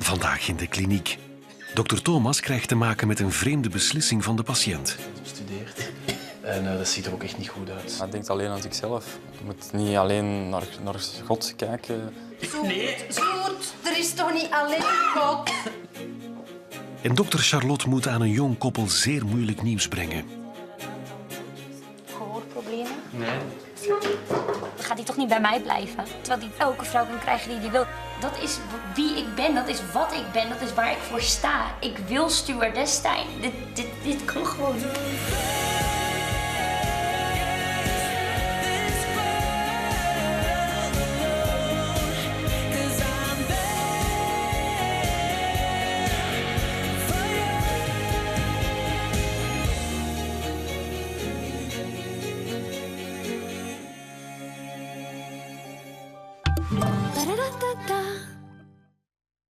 Vandaag in de kliniek. Dr. Thomas krijgt te maken met een vreemde beslissing van de patiënt. Gestudeerd. En dat ziet er ook echt niet goed uit. Hij denkt alleen aan zichzelf. Je moet niet alleen naar God kijken. Zoet, er is toch niet alleen God? En dokter Charlotte moet aan een jong koppel zeer moeilijk nieuws brengen. Gehoorproblemen? Nee. Dan gaat hij toch niet bij mij blijven? Terwijl hij elke vrouw kan krijgen die hij wil. Dat is wie ik ben, dat is wat ik ben, dat is waar ik voor sta. Ik wil stewardess zijn. Dit kan gewoon niet.